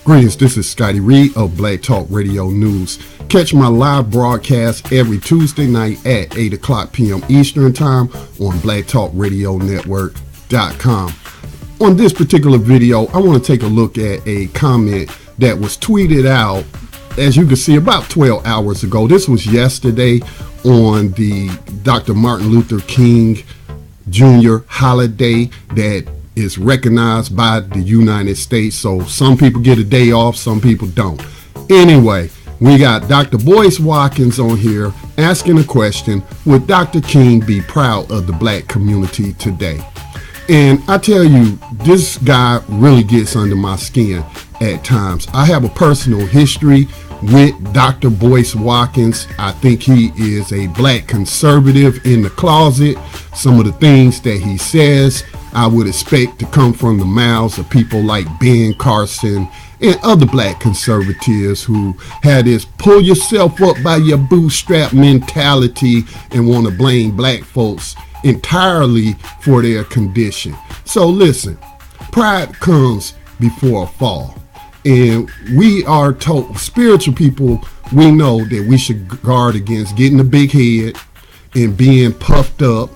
Greetings, this is Scotty Reed of Black Talk Radio News. Catch my live broadcast every Tuesday night at 8 o'clock p.m. Eastern Time on blacktalkradionetwork.com. On this particular video, I want to take a look at a comment that was tweeted out, as you can see, about 12 hours ago. This was yesterday on the Dr. Martin Luther King Jr. holiday that is recognized by the United States. So some people get a day off, some people don't. Anyway, we got Dr. Boyce Watkins on here asking a question: would Dr. King be proud of the black community today? And I tell you, this guy really gets under my skin at times. I have a personal history with Dr. Boyce Watkins. I think he is a black conservative in the closet. Some of the things that he says, I would expect to come from the mouths of people like Ben Carson and other black conservatives who had this pull yourself up by your bootstrap mentality and want to blame black folks entirely for their condition. So listen, pride comes before a fall. And we are told, spiritual people, we know that we should guard against getting a big head and being puffed up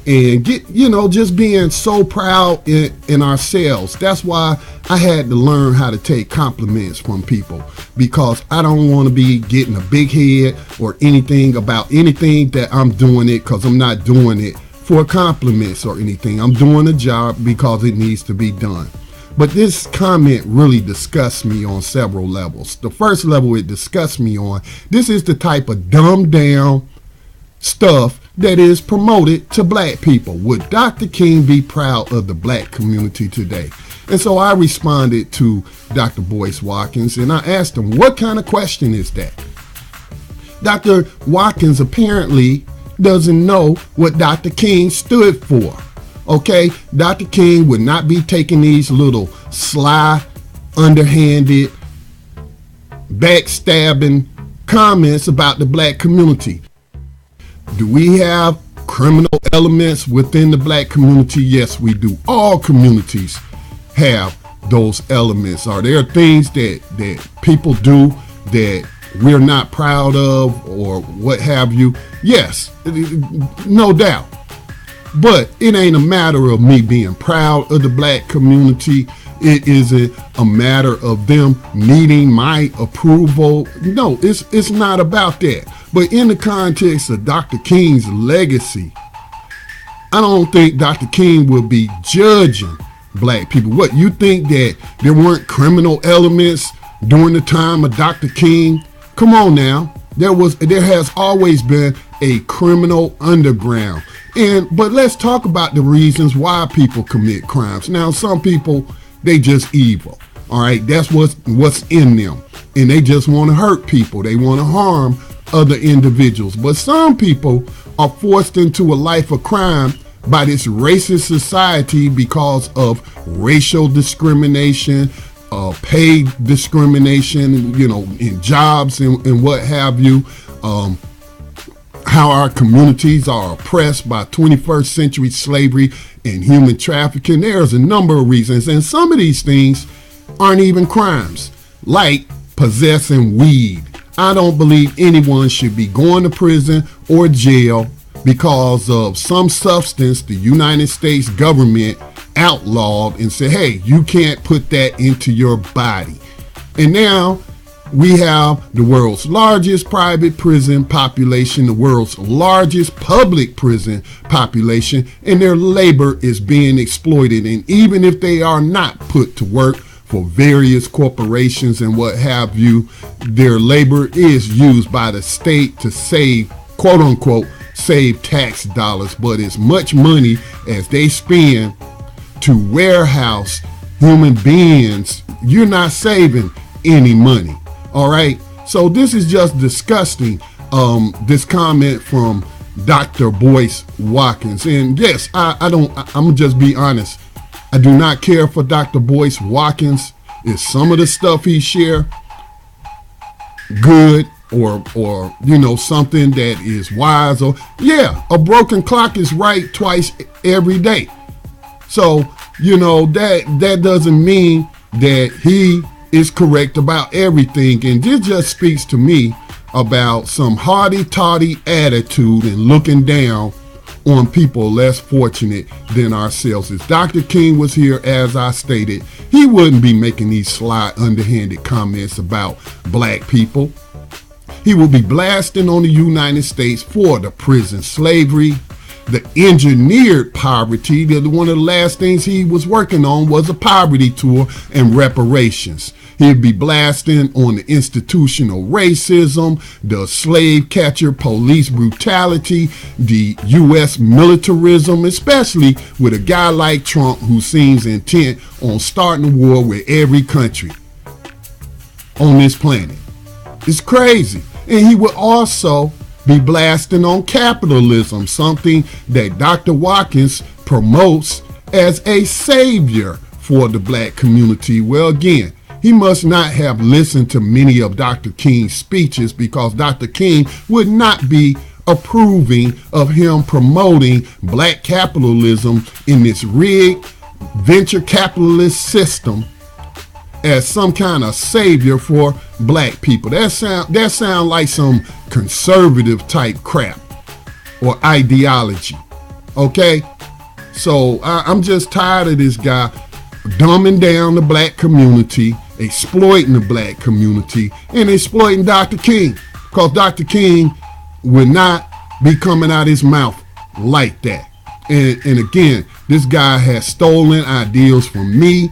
and just being so proud in ourselves. That's why I had to learn how to take compliments from people, because I don't want to be getting a big head or anything about anything that I'm doing it, because I'm not doing it for compliments or anything. I'm doing a job because it needs to be done. But this comment really disgusts me on several levels. The first level it disgusts me on, this is the type of dumbed down stuff that is promoted to black people. Would Dr. King be proud of the black community today? And so I responded to Dr. Boyce Watkins and I asked him, what kind of question is that? Dr. Watkins apparently doesn't know what Dr. King stood for. Okay, Dr. King would not be taking these little sly, underhanded, backstabbing comments about the black community. Do we have criminal elements within the black community? Yes, we do. All communities have those elements. Are there things that people do that we're not proud of or what have you? Yes, no doubt. But it ain't a matter of me being proud of the black community. It isn't a matter of them needing my approval. No, it's not about that. But in the context of Dr. King's legacy, I don't think Dr. King will be judging black people. What, you think that there weren't criminal elements during the time of Dr. King? Come on now. There has always been a criminal underground. But let's talk about the reasons why people commit crimes. Now, some people, they just evil. All right, that's what's in them. And they just want to hurt people. They want to harm other individuals. But some people are forced into a life of crime by this racist society because of racial discrimination, pay discrimination, in jobs and what have you. How our communities are oppressed by 21st century slavery and human trafficking. There's a number of reasons, and some of these things aren't even crimes, like possessing weed. I don't believe anyone should be going to prison or jail because of some substance the United States government outlawed and said, hey, you can't put that into your body. And now we have the world's largest private prison population, the world's largest public prison population, and their labor is being exploited. And even if they are not put to work for various corporations and what have you, their labor is used by the state to save, quote unquote, save tax dollars. But as much money as they spend to warehouse human beings, you're not saving any money. All right, so this is just disgusting, this comment from Dr. Boyce Watkins. And yes, I'm gonna just be honest. I do not care for Dr. Boyce Watkins. Is some of the stuff he share good or something that is wise? Or yeah, a broken clock is right twice every day. So that doesn't mean that he is correct about everything. And this just speaks to me about some hardy-toddy attitude and looking down on people less fortunate than ourselves. If Dr. King was here, as I stated, he wouldn't be making these sly, underhanded comments about black people. He would be blasting on the United States for the prison slavery, the engineered poverty. One of the last things he was working on was a poverty tour and reparations. He'd be blasting on the institutional racism, the slave catcher police brutality, the U.S. militarism, especially with a guy like Trump who seems intent on starting a war with every country on this planet. It's crazy. And he would also be blasting on capitalism, something that Dr. Watkins promotes as a savior for the black community. Well, again, he must not have listened to many of Dr. King's speeches, because Dr. King would not be approving of him promoting black capitalism in this rigged venture capitalist system as some kind of savior for black people. That sound like some conservative type crap or ideology. Okay? So I'm just tired of this guy dumbing down the black community, exploiting the black community, and exploiting Dr. King, because Dr. King would not be coming out his mouth like that. And again, this guy has stolen ideals from me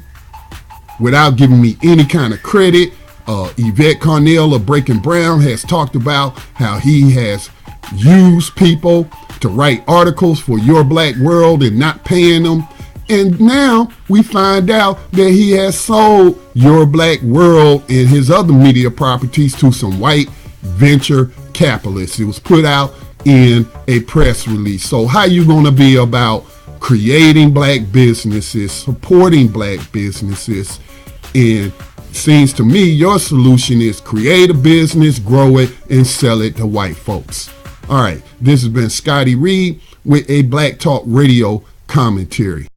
without giving me any kind of credit. Yvette Carnell of Breaking Brown has talked about how he has used people to write articles for Your Black World and not paying them. And now we find out that he has sold Your Black World and his other media properties to some white venture capitalists. It was put out in a press release. So how you going to be about creating black businesses, supporting black businesses? And it seems to me your solution is create a business, grow it, and sell it to white folks. All right, this has been Scotty Reed with a Black Talk Radio commentary.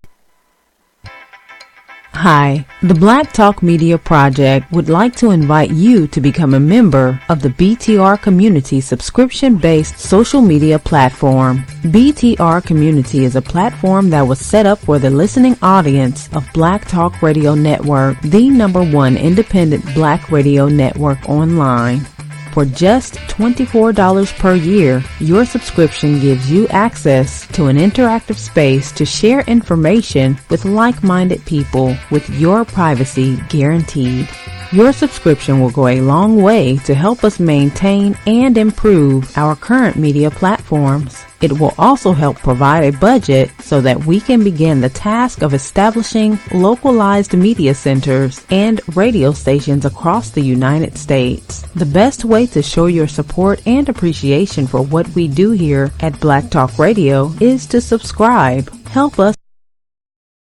Hi, the Black Talk Media Project would like to invite you to become a member of the BTR Community subscription-based social media platform. BTR Community is a platform that was set up for the listening audience of Black Talk Radio Network, the #1 independent black radio network online. For just $24 per year, your subscription gives you access to an interactive space to share information with like-minded people with your privacy guaranteed. Your subscription will go a long way to help us maintain and improve our current media platforms. It will also help provide a budget so that we can begin the task of establishing localized media centers and radio stations across the United States. The best way to show your support and appreciation for what we do here at Black Talk Radio is to subscribe. Help us